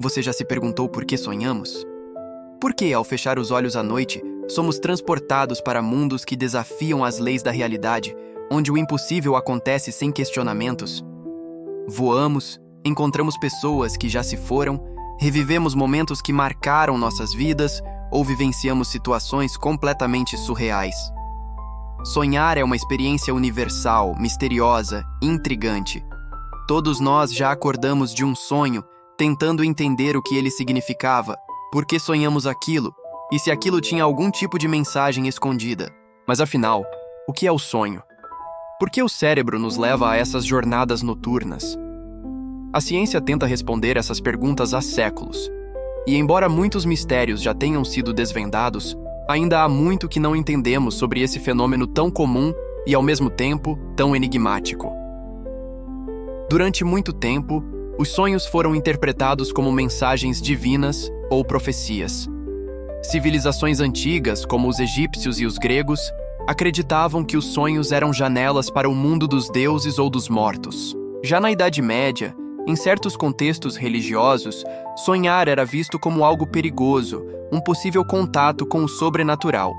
Você já se perguntou por que sonhamos? Por que, ao fechar os olhos à noite, somos transportados para mundos que desafiam as leis da realidade, onde o impossível acontece sem questionamentos? Voamos, encontramos pessoas que já se foram, revivemos momentos que marcaram nossas vidas ou vivenciamos situações completamente surreais. Sonhar é uma experiência universal, misteriosa, intrigante. Todos nós já acordamos de um sonho, tentando entender o que ele significava, por que sonhamos aquilo, e se aquilo tinha algum tipo de mensagem escondida. Mas afinal, o que é o sonho? Por que o cérebro nos leva a essas jornadas noturnas? A ciência tenta responder essas perguntas há séculos. E embora muitos mistérios já tenham sido desvendados, ainda há muito que não entendemos sobre esse fenômeno tão comum e, ao mesmo tempo, tão enigmático. Durante muito tempo, os sonhos foram interpretados como mensagens divinas ou profecias. Civilizações antigas, como os egípcios e os gregos, acreditavam que os sonhos eram janelas para o mundo dos deuses ou dos mortos. Já na Idade Média, em certos contextos religiosos, sonhar era visto como algo perigoso, um possível contato com o sobrenatural.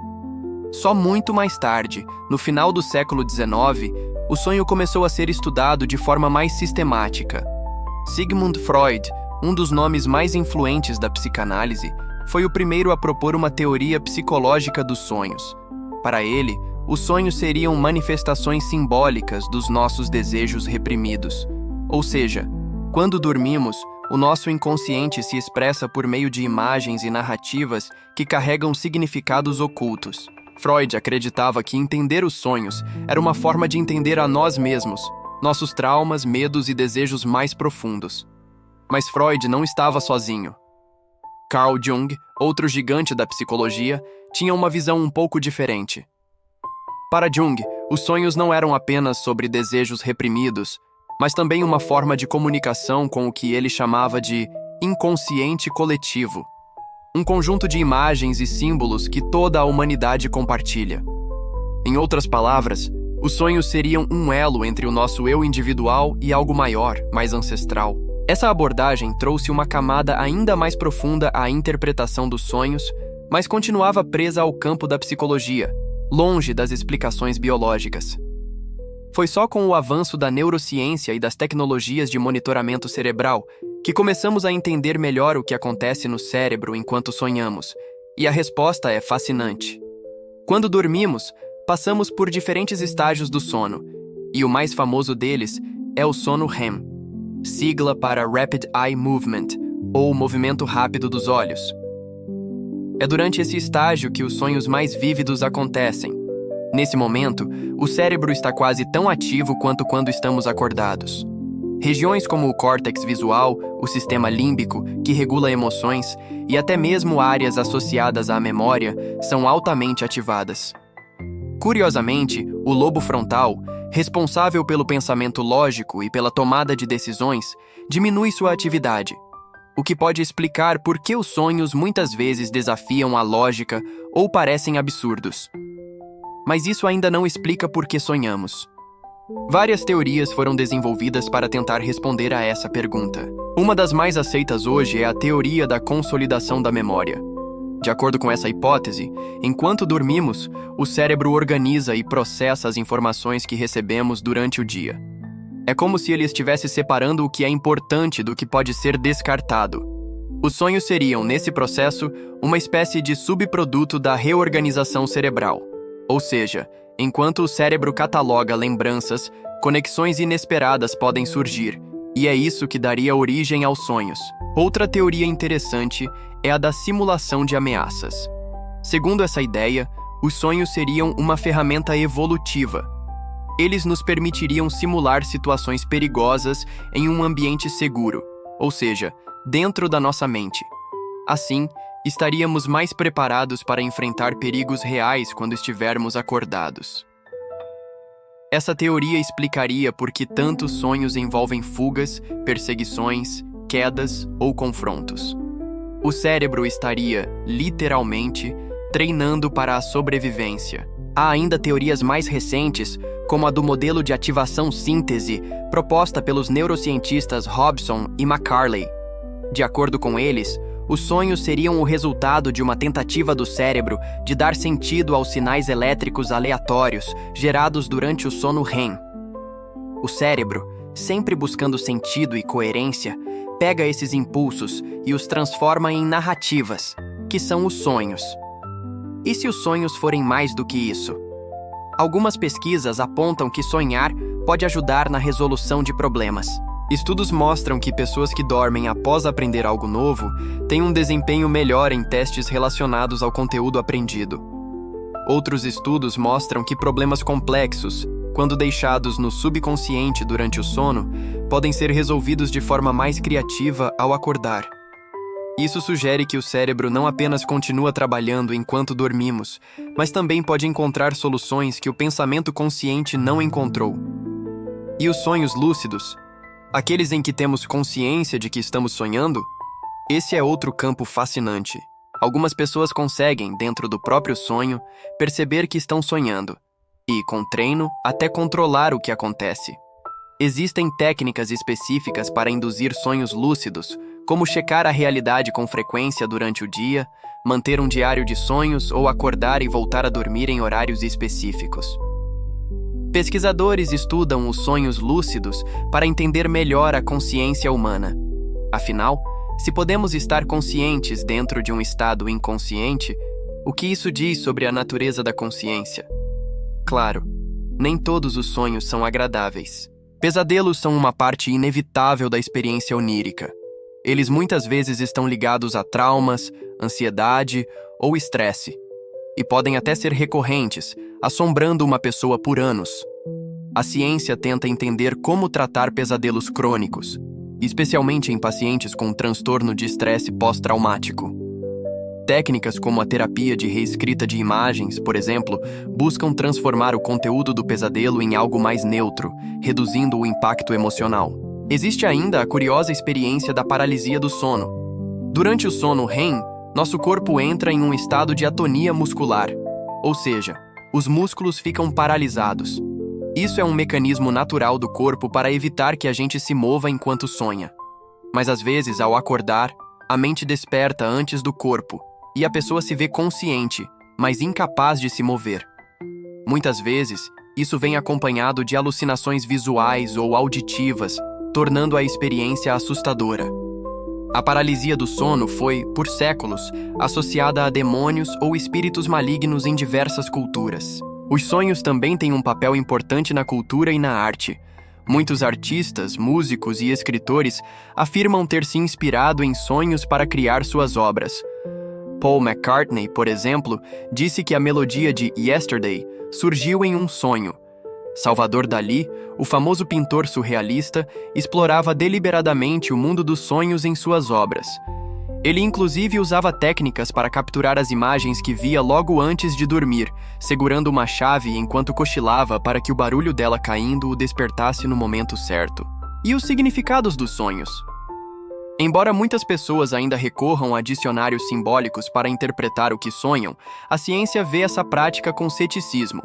Só muito mais tarde, no final do século XIX, o sonho começou a ser estudado de forma mais sistemática. Sigmund Freud, um dos nomes mais influentes da psicanálise, foi o primeiro a propor uma teoria psicológica dos sonhos. Para ele, os sonhos seriam manifestações simbólicas dos nossos desejos reprimidos. Ou seja, quando dormimos, o nosso inconsciente se expressa por meio de imagens e narrativas que carregam significados ocultos. Freud acreditava que entender os sonhos era uma forma de entender a nós mesmos, nossos traumas, medos e desejos mais profundos. Mas Freud não estava sozinho. Carl Jung, outro gigante da psicologia, tinha uma visão um pouco diferente. Para Jung, os sonhos não eram apenas sobre desejos reprimidos, mas também uma forma de comunicação com o que ele chamava de inconsciente coletivo, um conjunto de imagens e símbolos que toda a humanidade compartilha. Em outras palavras, os sonhos seriam um elo entre o nosso eu individual e algo maior, mais ancestral. Essa abordagem trouxe uma camada ainda mais profunda à interpretação dos sonhos, mas continuava presa ao campo da psicologia, longe das explicações biológicas. Foi só com o avanço da neurociência e das tecnologias de monitoramento cerebral que começamos a entender melhor o que acontece no cérebro enquanto sonhamos, e a resposta é fascinante. Quando dormimos, passamos por diferentes estágios do sono, e o mais famoso deles é o sono REM, sigla para Rapid Eye Movement, ou movimento rápido dos olhos. É durante esse estágio que os sonhos mais vívidos acontecem. Nesse momento, o cérebro está quase tão ativo quanto quando estamos acordados. Regiões como o córtex visual, o sistema límbico, que regula emoções, e até mesmo áreas associadas à memória, são altamente ativadas. Curiosamente, o lobo frontal, responsável pelo pensamento lógico e pela tomada de decisões, diminui sua atividade, o que pode explicar por que os sonhos muitas vezes desafiam a lógica ou parecem absurdos. Mas isso ainda não explica por que sonhamos. Várias teorias foram desenvolvidas para tentar responder a essa pergunta. Uma das mais aceitas hoje é a teoria da consolidação da memória. De acordo com essa hipótese, enquanto dormimos, o cérebro organiza e processa as informações que recebemos durante o dia. É como se ele estivesse separando o que é importante do que pode ser descartado. Os sonhos seriam, nesse processo, uma espécie de subproduto da reorganização cerebral. Ou seja, enquanto o cérebro cataloga lembranças, conexões inesperadas podem surgir, e é isso que daria origem aos sonhos. Outra teoria interessante é a da simulação de ameaças. Segundo essa ideia, os sonhos seriam uma ferramenta evolutiva. Eles nos permitiriam simular situações perigosas em um ambiente seguro, ou seja, dentro da nossa mente. Assim, estaríamos mais preparados para enfrentar perigos reais quando estivermos acordados. Essa teoria explicaria por que tantos sonhos envolvem fugas, perseguições, quedas ou confrontos. O cérebro estaria, literalmente, treinando para a sobrevivência. Há ainda teorias mais recentes, como a do modelo de ativação síntese, proposta pelos neurocientistas Hobson e McCarley. De acordo com eles, os sonhos seriam o resultado de uma tentativa do cérebro de dar sentido aos sinais elétricos aleatórios gerados durante o sono REM. O cérebro, sempre buscando sentido e coerência, pega esses impulsos e os transforma em narrativas, que são os sonhos. E se os sonhos forem mais do que isso? Algumas pesquisas apontam que sonhar pode ajudar na resolução de problemas. Estudos mostram que pessoas que dormem após aprender algo novo têm um desempenho melhor em testes relacionados ao conteúdo aprendido. Outros estudos mostram que problemas complexos, quando deixados no subconsciente durante o sono, podem ser resolvidos de forma mais criativa ao acordar. Isso sugere que o cérebro não apenas continua trabalhando enquanto dormimos, mas também pode encontrar soluções que o pensamento consciente não encontrou. E os sonhos lúcidos? Aqueles em que temos consciência de que estamos sonhando? Esse é outro campo fascinante. Algumas pessoas conseguem, dentro do próprio sonho, perceber que estão sonhando e, com treino, até controlar o que acontece. Existem técnicas específicas para induzir sonhos lúcidos, como checar a realidade com frequência durante o dia, manter um diário de sonhos ou acordar e voltar a dormir em horários específicos. Pesquisadores estudam os sonhos lúcidos para entender melhor a consciência humana. Afinal, se podemos estar conscientes dentro de um estado inconsciente, o que isso diz sobre a natureza da consciência? Claro, nem todos os sonhos são agradáveis. Pesadelos são uma parte inevitável da experiência onírica. Eles muitas vezes estão ligados a traumas, ansiedade ou estresse, e podem até ser recorrentes, assombrando uma pessoa por anos. A ciência tenta entender como tratar pesadelos crônicos, especialmente em pacientes com transtorno de estresse pós-traumático. Técnicas como a terapia de reescrita de imagens, por exemplo, buscam transformar o conteúdo do pesadelo em algo mais neutro, reduzindo o impacto emocional. Existe ainda a curiosa experiência da paralisia do sono. Durante o sono REM, nosso corpo entra em um estado de atonia muscular, ou seja, os músculos ficam paralisados. Isso é um mecanismo natural do corpo para evitar que a gente se mova enquanto sonha. Mas às vezes, ao acordar, a mente desperta antes do corpo, e a pessoa se vê consciente, mas incapaz de se mover. Muitas vezes, isso vem acompanhado de alucinações visuais ou auditivas, tornando a experiência assustadora. A paralisia do sono foi, por séculos, associada a demônios ou espíritos malignos em diversas culturas. Os sonhos também têm um papel importante na cultura e na arte. Muitos artistas, músicos e escritores afirmam ter se inspirado em sonhos para criar suas obras. Paul McCartney, por exemplo, disse que a melodia de Yesterday surgiu em um sonho. Salvador Dalí, o famoso pintor surrealista, explorava deliberadamente o mundo dos sonhos em suas obras. Ele inclusive usava técnicas para capturar as imagens que via logo antes de dormir, segurando uma chave enquanto cochilava para que o barulho dela caindo o despertasse no momento certo. E os significados dos sonhos? Embora muitas pessoas ainda recorram a dicionários simbólicos para interpretar o que sonham, a ciência vê essa prática com ceticismo.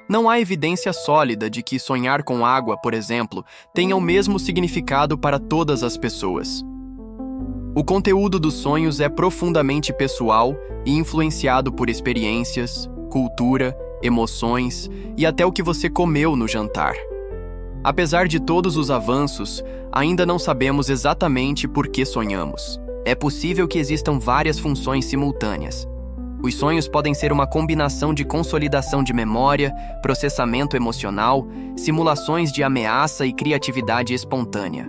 Não há evidência sólida de que sonhar com água, por exemplo, tenha o mesmo significado para todas as pessoas. O conteúdo dos sonhos é profundamente pessoal e influenciado por experiências, cultura, emoções e até o que você comeu no jantar. Apesar de todos os avanços, ainda não sabemos exatamente por que sonhamos. É possível que existam várias funções simultâneas. Os sonhos podem ser uma combinação de consolidação de memória, processamento emocional, simulações de ameaça e criatividade espontânea.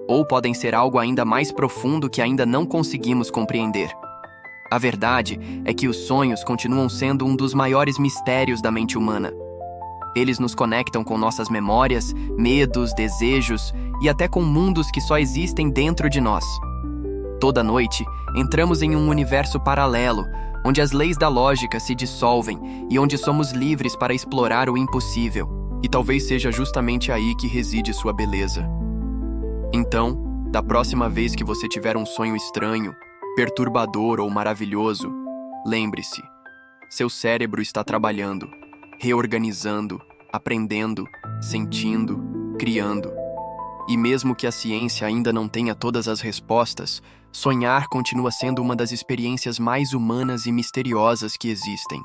Ou podem ser algo ainda mais profundo que ainda não conseguimos compreender. A verdade é que os sonhos continuam sendo um dos maiores mistérios da mente humana. Eles nos conectam com nossas memórias, medos, desejos e até com mundos que só existem dentro de nós. Toda noite, entramos em um universo paralelo, onde as leis da lógica se dissolvem e onde somos livres para explorar o impossível. E talvez seja justamente aí que reside sua beleza. Então, da próxima vez que você tiver um sonho estranho, perturbador ou maravilhoso, lembre-se, seu cérebro está trabalhando, reorganizando, aprendendo, sentindo, criando. E mesmo que a ciência ainda não tenha todas as respostas, sonhar continua sendo uma das experiências mais humanas e misteriosas que existem.